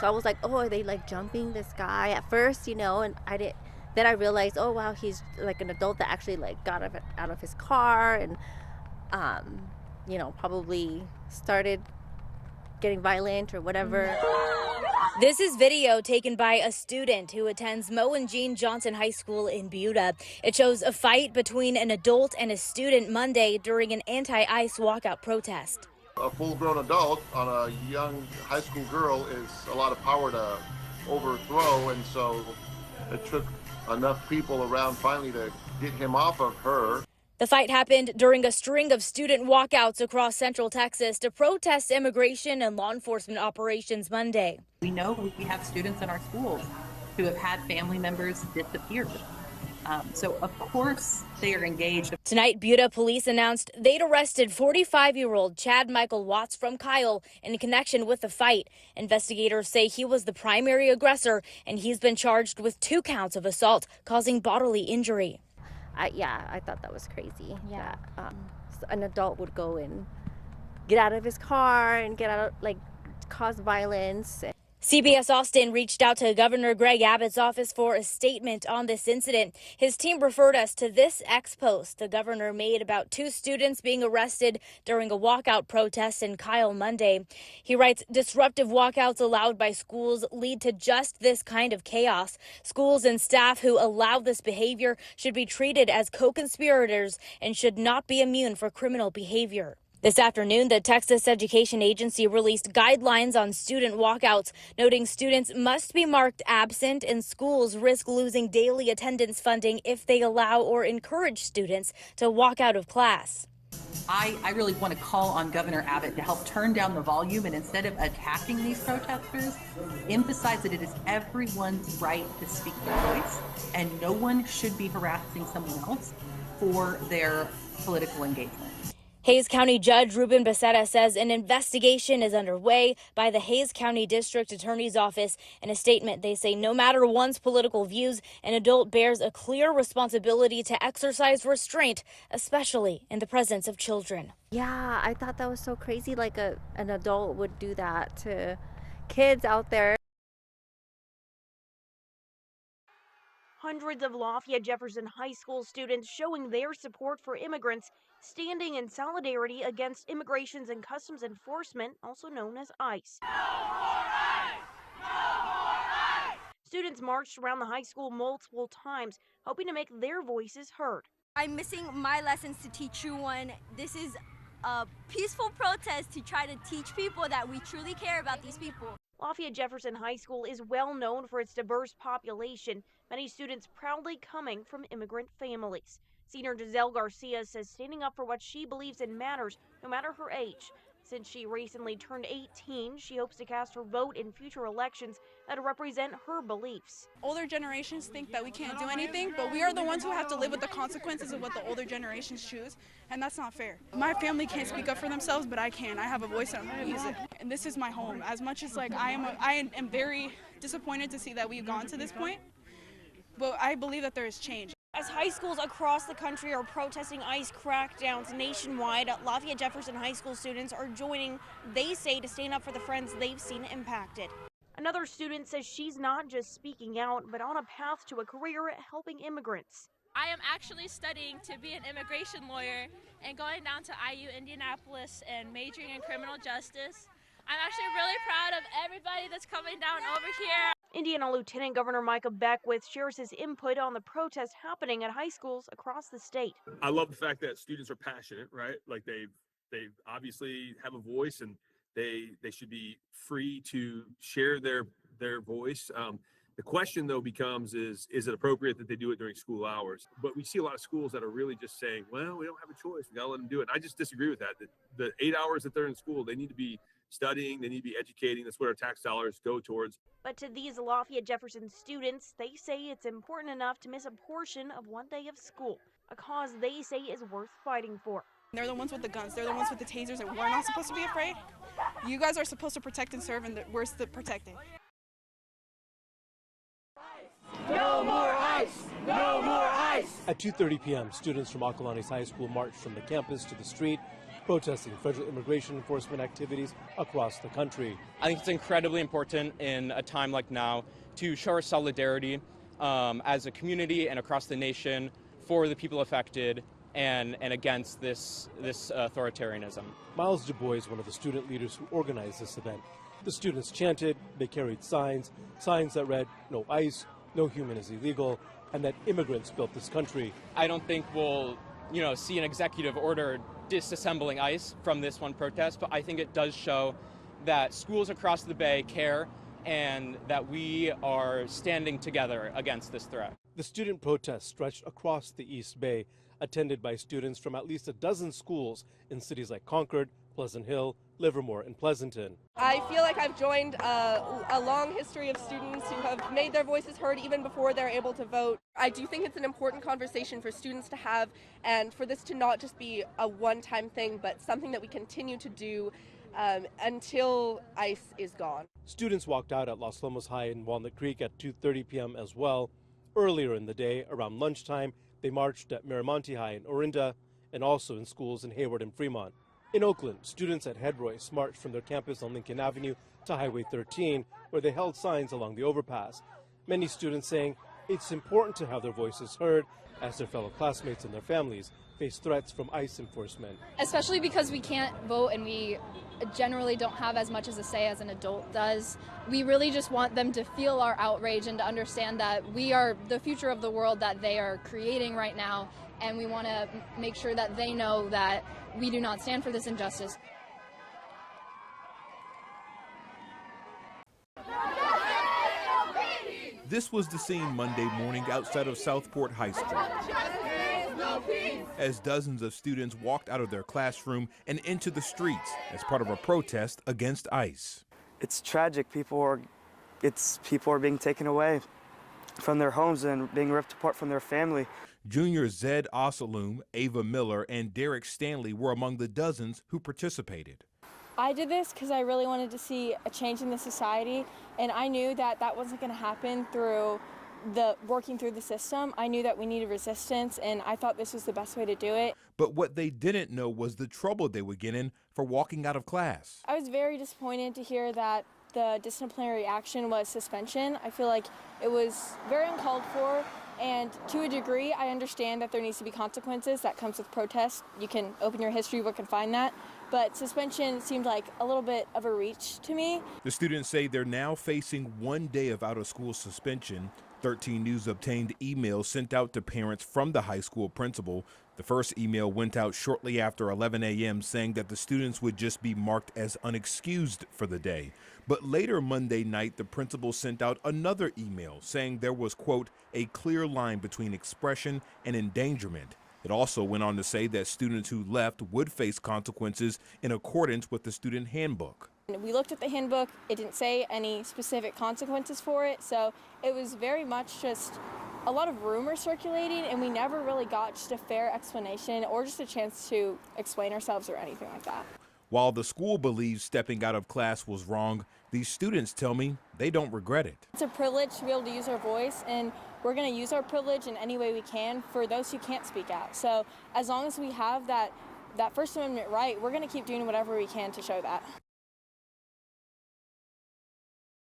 So I was like, oh, are they like jumping this guy at first, you know? And I didn't. Then I realized, oh wow, he's like an adult that actually like got out of his car and, you know, probably started getting violent or whatever. This is video taken by a student who attends Mo and Jean Johnson High School in Buda. It shows a fight between an adult and a student Monday during an anti-ICE walkout protest. A full-grown adult on a young high school girl is a lot of power to overthrow, and so it took enough people around finally to get him off of her. The fight happened during a string of student walkouts across Central Texas to protest immigration and law enforcement operations Monday. We know we have students in our schools who have had family members disappear. So, of course, they are engaged. Tonight, Buda police announced they'd arrested 45-year-old Chad Michael Watts from Kyle in connection with the fight. Investigators say he was the primary aggressor, and he's been charged with 2 counts of assault causing bodily injury. I thought that was crazy. Yeah. That, an adult would go and get out of his car and cause violence. CBS Austin reached out to Governor Greg Abbott's office for a statement on this incident. His team referred us to this ex-post the governor made about 2 students being arrested during a walkout protest in Kyle Monday. He writes, disruptive walkouts allowed by schools lead to just this kind of chaos. Schools and staff who allow this behavior should be treated as co-conspirators and should not be immune for criminal behavior. This afternoon, the Texas Education Agency released guidelines on student walkouts, noting students must be marked absent and schools risk losing daily attendance funding if they allow or encourage students to walk out of class. I really want to call on Governor Abbott to help turn down the volume and instead of attacking these protesters, emphasize that it is everyone's right to speak their voice and no one should be harassing someone else for their political engagement. Hays County Judge Ruben Becerra says an investigation is underway by the Hays County District Attorney's Office. In a statement, they say no matter one's political views, an adult bears a clear responsibility to exercise restraint, especially in the presence of children. Yeah, I thought that was so crazy, like an adult would do that to kids out there. Hundreds of Lafayette Jefferson High School students showing their support for immigrants, standing in solidarity against Immigrations and Customs Enforcement, also known as ICE. No more ICE! No more ICE! Students marched around the high school multiple times, hoping to make their voices heard. I'm missing my lessons to teach you one. This is a peaceful protest to try to teach people that we truly care about these people. Lafayette Jefferson High School is well known for its diverse population, many students proudly coming from immigrant families. Senior Giselle Garcia says standing up for what she believes in matters, no matter her age. Since she recently turned 18, she hopes to cast her vote in future elections that represent her beliefs. Older generations think that we can't do anything, but we are the ones who have to live with the consequences of what the older generations choose, and that's not fair. My family can't speak up for themselves, but I can. I have a voice and I'm going to use it. And this is my home. As much as I am very disappointed to see that we've gone to this point, but I believe that there is change. As high schools across the country are protesting ICE crackdowns nationwide, Lafayette Jefferson High School students are joining, they say, to stand up for the friends they've seen impacted. Another student says she's not just speaking out, but on a path to a career helping immigrants. I am actually studying to be an immigration lawyer and going down to IU Indianapolis and majoring in criminal justice. I'm actually really proud of everybody that's coming down over here. Indiana Lieutenant Governor Micah Beckwith shares his input on the protests happening at high schools across the state. I love the fact that students are passionate, right? Like they obviously have a voice and they should be free to share their voice. The question though becomes is it appropriate that they do it during school hours? But we see a lot of schools that are really just saying, well, we don't have a choice. We gotta let them do it. And I just disagree with that. The 8 hours that they're in school, they need to be studying, they need to be educating. That's what our tax dollars go towards. But to these Lafayette Jefferson students, they say it's important enough to miss a portion of one day of school, a cause they say is worth fighting for. They're the ones with the guns, they're the ones with the tasers, and we're not supposed to be afraid. You guys are supposed to protect and serve, and we're the protecting. No more ICE! No more ICE! At 2:30 p.m., students from Acalanes High School marched from the campus to the street protesting federal immigration enforcement activities across the country. I think it's incredibly important in a time like now to show our solidarity as a community and across the nation for the people affected and against this authoritarianism. Miles Du Bois, one of the student leaders who organized this event. The students chanted, they carried signs that read, "No ICE, no human is illegal," and that immigrants built this country. I don't think we'll, see an executive order disassembling ICE from this one protest, but I think it does show that schools across the Bay care and that we are standing together against this threat. The student protest stretched across the East Bay, attended by students from at least a dozen schools in cities like Concord, Pleasant Hill, Livermore, and Pleasanton. I feel like I've joined a long history of students who have made their voices heard even before they're able to vote. I do think it's an important conversation for students to have, and for this to not just be a one-time thing, but something that we continue to do until ICE is gone. Students walked out at Los Lomos High in Walnut Creek at 2:30 p.m. as well. Earlier in the day, around lunchtime, they marched at Miramonte High in Orinda and also in schools in Hayward and Fremont. In Oakland, students at Head Royce marched from their campus on Lincoln Avenue to Highway 13, where they held signs along the overpass. Many students saying it's important to have their voices heard as their fellow classmates and their families face threats from ICE enforcement. Especially because we can't vote and we generally don't have as much as a say as an adult does. We really just want them to feel our outrage and to understand that we are the future of the world that they are creating right now, and we want to make sure that they know that we do not stand for this injustice. This was the scene Monday morning outside of Southport High Street, as dozens of students walked out of their classroom and into the streets as part of a protest against ICE. It's tragic. People are being taken away from their homes and being ripped apart from their family. Junior Zed Osalum, Ava Miller, and Derek Stanley were among the dozens who participated. I did this because I really wanted to see a change in the society, and I knew that that wasn't going to happen through working through the system. I knew that we needed resistance, and I thought this was the best way to do it. But what they didn't know was the trouble they would get in for walking out of class. I was very disappointed to hear that the disciplinary action was suspension. I feel like it was very uncalled for, and to a degree, I understand that there needs to be consequences. That comes with protest. You can open your history book and find that. But suspension seemed like a little bit of a reach to me. The students say they're now facing 1 day of out-of-school suspension. 13 News obtained emails sent out to parents from the high school principal. The first email went out shortly after 11 a.m. saying that the students would just be marked as unexcused for the day. But later Monday night, the principal sent out another email saying there was, quote, a clear line between expression and endangerment. It also went on to say that students who left would face consequences in accordance with the student handbook. We looked at the handbook. It didn't say any specific consequences for it, so it was very much just a lot of rumors circulating, and we never really got just a fair explanation or just a chance to explain ourselves or anything like that. While the school believes stepping out of class was wrong, these students tell me they don't regret it. It's a privilege to be able to use our voice, and we're going to use our privilege in any way we can for those who can't speak out. So as long as we have that First Amendment right, we're going to keep doing whatever we can to show that.